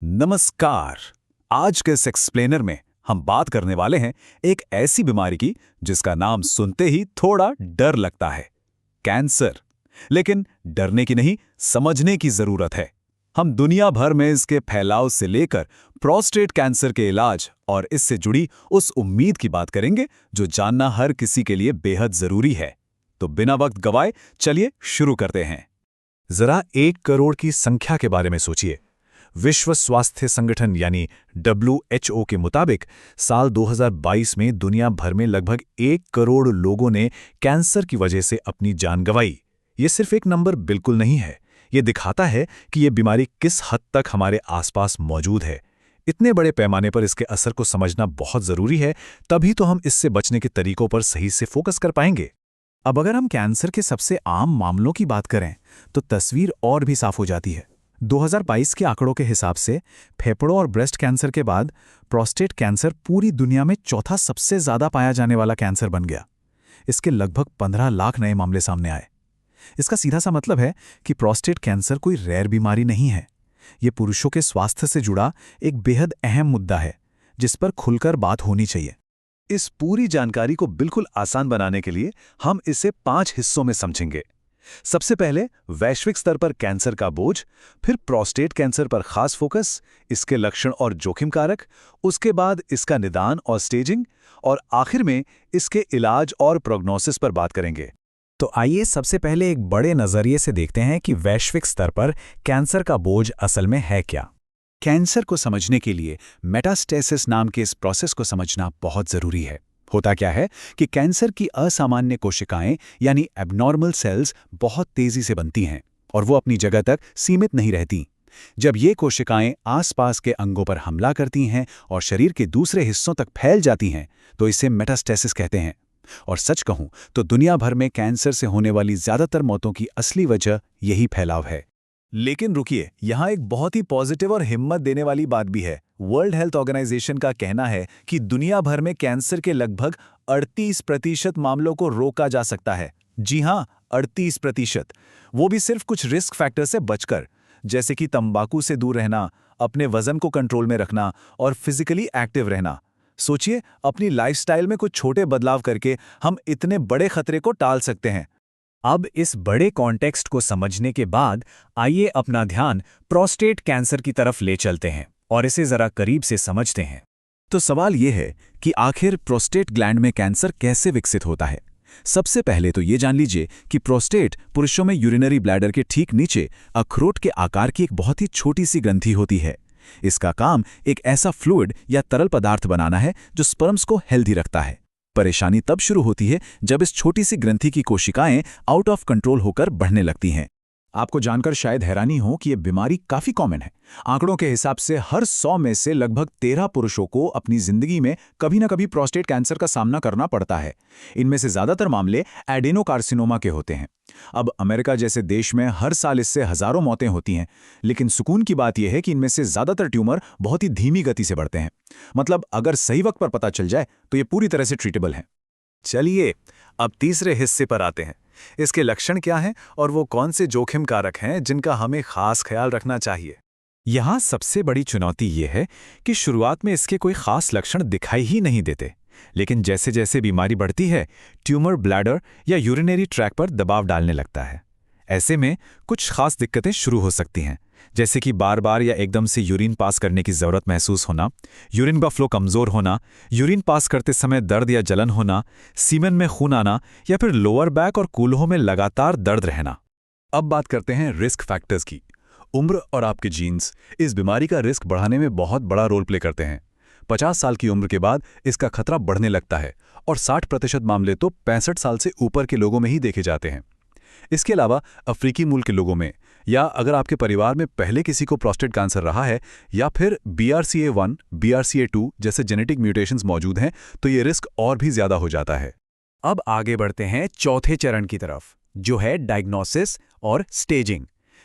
नमस्कार। आज के इस एक्सप्लेनर में हम बात करने वाले हैं एक ऐसी बीमारी की जिसका नाम सुनते ही थोड़ा डर लगता है, कैंसर। लेकिन डरने की नहीं, समझने की जरूरत है। हम दुनिया भर में इसके फैलाव से लेकर प्रोस्टेट कैंसर के इलाज और इससे जुड़ी उस उम्मीद की बात करेंगे जो जानना हर किसी के लिए बेहद जरूरी है। तो बिना वक्त गवाए चलिए शुरू करते हैं। जरा 1 करोड़ की संख्या के बारे में सोचिए। विश्व स्वास्थ्य संगठन यानी WHO के मुताबिक साल 2022 में दुनिया भर में लगभग 1 करोड़ लोगों ने कैंसर की वजह से अपनी जान गंवाई। ये सिर्फ एक नंबर बिल्कुल नहीं है, ये दिखाता है कि ये बीमारी किस हद तक हमारे आसपास मौजूद है। इतने बड़े पैमाने पर इसके असर को समझना बहुत जरूरी है, तभी तो हम इससे बचने के तरीकों पर सही से फोकस कर पाएंगे। अब अगर हम कैंसर के सबसे आम मामलों की बात करें तो तस्वीर और भी साफ हो जाती है। 2022 के आंकड़ों के हिसाब से फेफड़ों और ब्रेस्ट कैंसर के बाद प्रोस्टेट कैंसर पूरी दुनिया में चौथा सबसे ज्यादा पाया जाने वाला कैंसर बन गया। इसके लगभग 15 लाख नए मामले सामने आए। इसका सीधा सा मतलब है कि प्रोस्टेट कैंसर कोई रेयर बीमारी नहीं है। ये पुरुषों के स्वास्थ्य से जुड़ा एक बेहद अहम मुद्दा है जिस पर खुलकर बात होनी चाहिए। इस पूरी जानकारी को बिल्कुल आसान बनाने के लिए हम इसे 5 हिस्सों में समझेंगे। सबसे पहले वैश्विक स्तर पर कैंसर का बोझ, फिर प्रोस्टेट कैंसर पर खास फोकस, इसके लक्षण और जोखिम कारक, उसके बाद इसका निदान और स्टेजिंग, और आखिर में इसके इलाज और प्रोग्नोसिस पर बात करेंगे। तो आइए सबसे पहले एक बड़े नजरिए से देखते हैं कि वैश्विक स्तर पर कैंसर का बोझ असल में है क्या। कैंसर को समझने के लिए मेटास्टेसिस नाम के इस प्रोसेस को समझना बहुत जरूरी है। होता क्या है कि कैंसर की असामान्य कोशिकाएं यानी एबनॉर्मल सेल्स बहुत तेजी से बनती हैं और वो अपनी जगह तक सीमित नहीं रहती। जब ये कोशिकाएं आसपास के अंगों पर हमला करती हैं और शरीर के दूसरे हिस्सों तक फैल जाती हैं तो इसे मेटास्टेसिस कहते हैं। और सच कहूं तो दुनिया भर में कैंसर से होने वाली ज्यादातर मौतों की असली वजह यही फैलाव है। लेकिन रुकिए, यहाँ एक बहुत ही पॉजिटिव और हिम्मत देने वाली बात भी है। वर्ल्ड हेल्थ ऑर्गेनाइजेशन का कहना है कि दुनिया भर में कैंसर के लगभग 38% मामलों को रोका जा सकता है। जी हां, 38%। वो भी सिर्फ कुछ रिस्क फैक्टर से बचकर, जैसे कि तंबाकू से दूर रहना, अपने वजन को कंट्रोल में रखना और फिजिकली एक्टिव रहना। सोचिए, अपनी लाइफस्टाइल में कुछ छोटे बदलाव करके हम इतने बड़े खतरे को टाल सकते हैं। अब इस बड़े कॉन्टेक्स्ट को समझने के बाद आइए अपना ध्यान प्रोस्टेट कैंसर की तरफ ले चलते हैं और इसे जरा करीब से समझते हैं। तो सवाल यह है कि आखिर प्रोस्टेट ग्लैंड में कैंसर कैसे विकसित होता है। सबसे पहले तो ये जान लीजिए कि प्रोस्टेट पुरुषों में यूरिनरी ब्लैडर के ठीक नीचे अखरोट के आकार की एक बहुत ही छोटी सी ग्रंथि होती है। इसका काम एक ऐसा फ्लूइड या तरल पदार्थ बनाना है जो स्पर्म्स को हेल्दी रखता है। परेशानी तब शुरू होती है जब इस छोटी सी ग्रंथि की कोशिकाएं आउट ऑफ कंट्रोल होकर बढ़ने लगती हैं। आपको जानकर शायद हैरानी हो कि यह बीमारी काफी कॉमन है। आंकड़ों के हिसाब से हर 100 में से लगभग 13 पुरुषों को अपनी जिंदगी में कभी ना कभी प्रोस्टेट कैंसर का सामना करना पड़ता है। इनमें से ज्यादातर मामले एडेनोकार्सिनोमा के होते हैं। अब अमेरिका जैसे देश में हर साल इससे हजारों मौतें होती हैं, लेकिन सुकून की बात यह है कि इनमें से ज्यादातर ट्यूमर बहुत ही धीमी गति से बढ़ते हैं। मतलब अगर सही वक्त पर पता चल जाए तो ये पूरी तरह से ट्रीटेबल है। चलिए अब तीसरे हिस्से पर आते हैं। इसके लक्षण क्या हैं और वो कौन से जोखिम कारक हैं जिनका हमें खास ख्याल रखना चाहिए। यहाँ सबसे बड़ी चुनौती ये है कि शुरुआत में इसके कोई खास लक्षण दिखाई ही नहीं देते, लेकिन जैसे जैसे बीमारी बढ़ती है ट्यूमर ब्लैडर या यूरिनरी ट्रैक पर दबाव डालने लगता है। ऐसे में कुछ खास दिक्कतें शुरू हो सकती हैं, जैसे कि बार बार या एकदम से यूरिन पास करने की जरूरत महसूस होना, यूरिन का फ्लो कमजोर होना, यूरिन पास करते समय दर्द या जलन होना, सीमेन में खून आना या फिर लोअर बैक और कूल्हों में लगातार दर्द रहना। अब बात करते हैं रिस्क फैक्टर्स की। उम्र और आपके जीन्स इस बीमारी का रिस्क बढ़ाने में बहुत बड़ा रोल प्ले करते हैं। 50 साल की उम्र के बाद इसका खतरा बढ़ने लगता है और 60% मामले तो 65 साल से ऊपर के लोगों में ही देखे जाते हैं। इसके अलावा अफ्रीकी मूल के लोगों में, या अगर आपके परिवार में पहले किसी को प्रोस्टेट कैंसर रहा है, या फिर BRCA1, BRCA2 जैसे जेनेटिक म्यूटेशंस मौजूद हैं, तो ये रिस्क और भी ज्यादा हो जाता है। अब आगे बढ़ते हैं चौथे चरण की तरफ, जो है डायग्नोसिस और स्टेजिंग,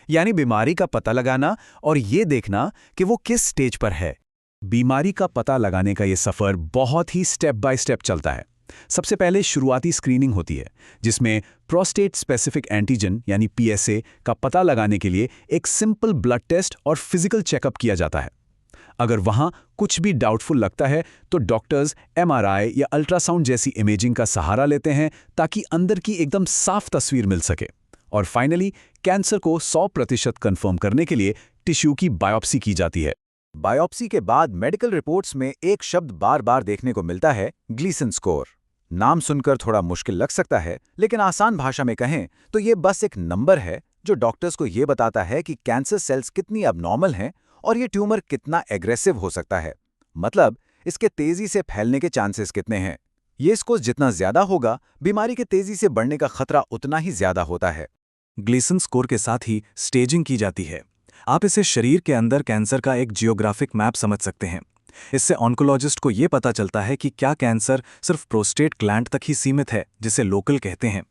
यानी बीमारी का पता लगाना और ये देखना कि वो किस स्टेज पर है। बीमारी का पता लगाने का ये सफर बहुत ही स्टेप बाय स्टेप चलता है। सबसे पहले शुरुआती स्क्रीनिंग होती है, जिसमें प्रोस्टेट स्पेसिफिक एंटीजन यानी PSA का पता लगाने के लिए एक सिंपल ब्लड टेस्ट और फिजिकल चेकअप किया जाता है। अगर वहां कुछ भी डाउटफुल लगता है तो डॉक्टर्स एमआरआई या अल्ट्रासाउंड जैसी इमेजिंग का सहारा लेते हैं ताकि अंदर की एकदम साफ तस्वीर मिल सके। और फाइनली कैंसर को 100% कंफर्म करने के लिए टिश्यू की बायोप्सी की जाती है। बायोप्सी के बाद मेडिकल रिपोर्ट्स में एक शब्द बार बार देखने को मिलता है, ग्लीसन स्कोर। नाम सुनकर थोड़ा मुश्किल लग सकता है, लेकिन आसान भाषा में कहें तो ये बस एक नंबर है जो डॉक्टर्स को ये बताता है कि कैंसर सेल्स कितनी अबनॉर्मल हैं और ये ट्यूमर कितना एग्रेसिव हो सकता है। मतलब इसके तेजी से फैलने के चांसेस कितने हैं। ये स्कोर जितना ज्यादा होगा, बीमारी के तेजी से बढ़ने का खतरा उतना ही ज्यादा होता है। ग्लीसन स्कोर के साथ ही स्टेजिंग की जाती है। आप इसे शरीर के अंदर कैंसर का एक जियोग्राफिक मैप समझ सकते हैं। इससे ऑन्कोलॉजिस्ट को ये पता चलता है कि क्या कैंसर सिर्फ प्रोस्टेट ग्लैंड तक ही सीमित है, जिसे लोकल कहते हैं,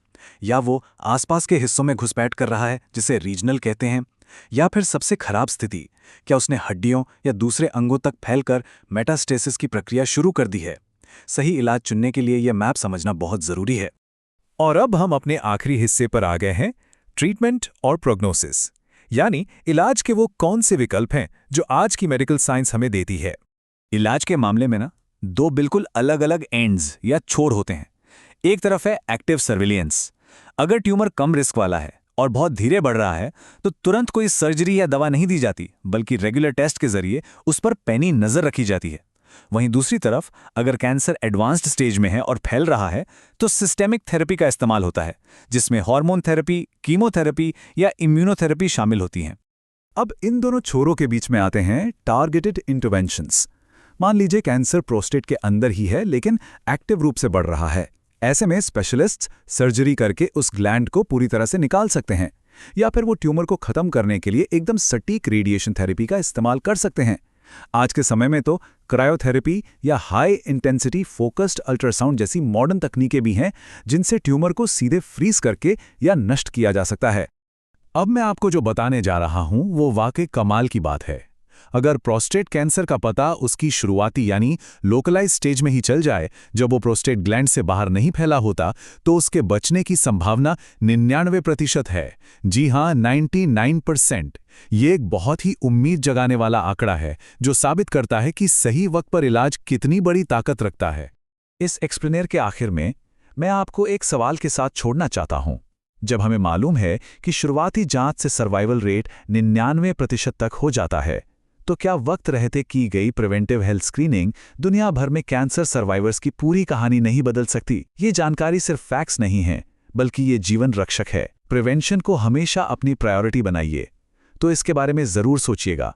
या वो आसपास के हिस्सों में घुसपैठ कर रहा है, जिसे रीजनल कहते हैं, या फिर सबसे खराब स्थिति, क्या उसने हड्डियों या दूसरे अंगों तक फैलकर मेटास्टेसिस की प्रक्रिया शुरू कर दी है। सही इलाज चुनने के लिए यह मैप समझना बहुत जरूरी है। और अब हम अपने आखिरी हिस्से पर आ गए हैं, ट्रीटमेंट और प्रोग्नोसिस, यानी इलाज के वो कौन से विकल्प हैं जो आज की मेडिकल साइंस हमें देती है। इलाज के मामले में दो बिल्कुल अलग अलग एंड्स या छोर होते हैं। एक तरफ है एक्टिव सर्विलियंस। अगर ट्यूमर कम रिस्क वाला है और बहुत धीरे बढ़ रहा है तो तुरंत कोई सर्जरी या दवा नहीं दी जाती, बल्कि रेगुलर टेस्ट के जरिए उस पर पैनी नजर रखी जाती है। वहीं दूसरी तरफ अगर कैंसर एडवांस्ड स्टेज में है और फैल रहा है तो सिस्टेमिक थेरेपी का इस्तेमाल होता है, जिसमें हार्मोन थेरेपी, कीमोथेरेपी या इम्यूनोथेरेपी शामिल होती हैं। अब इन दोनों छोरों के बीच में आते हैं टारगेटेड इंटरवेंशंस। मान लीजिए कैंसर प्रोस्टेट के अंदर ही है लेकिन एक्टिव रूप से बढ़ रहा है। ऐसे में स्पेशलिस्ट्स सर्जरी करके उस ग्लैंड को पूरी तरह से निकाल सकते हैं, या फिर वो ट्यूमर को खत्म करने के लिए एकदम सटीक रेडिएशन थेरेपी का इस्तेमाल कर सकते हैं। आज के समय में तो क्रायोथेरेपी या हाई इंटेंसिटी फोकस्ड अल्ट्रासाउंड जैसी मॉडर्न तकनीकें भी हैं, जिनसे ट्यूमर को सीधे फ्रीज करके या नष्ट किया जा सकता है। अब मैं आपको जो बताने जा रहा हूं वो वाकई कमाल की बात है। अगर प्रोस्टेट कैंसर का पता उसकी शुरुआती यानी लोकलाइज स्टेज में ही चल जाए, जब वो प्रोस्टेट ग्लैंड से बाहर नहीं फैला होता, तो उसके बचने की संभावना 99% है। जी हां, 99%। ये एक बहुत ही उम्मीद जगाने वाला आंकड़ा है जो साबित करता है कि सही वक्त पर इलाज कितनी बड़ी ताकत रखता है। इस एक्सप्लेनर के आखिर में मैं आपको एक सवाल के साथ छोड़ना चाहता हूं। जब हमें मालूम है कि शुरुआती जांच से सर्वाइवल रेट 99% तक हो जाता है, तो क्या वक्त रहते की गई प्रिवेंटिव हेल्थ स्क्रीनिंग दुनिया भर में कैंसर सर्वाइवर्स की पूरी कहानी नहीं बदल सकती? ये जानकारी सिर्फ फैक्ट्स नहीं है, बल्कि ये जीवन रक्षक है। प्रिवेंशन को हमेशा अपनी प्रायोरिटी बनाइए। तो इसके बारे में जरूर सोचिएगा।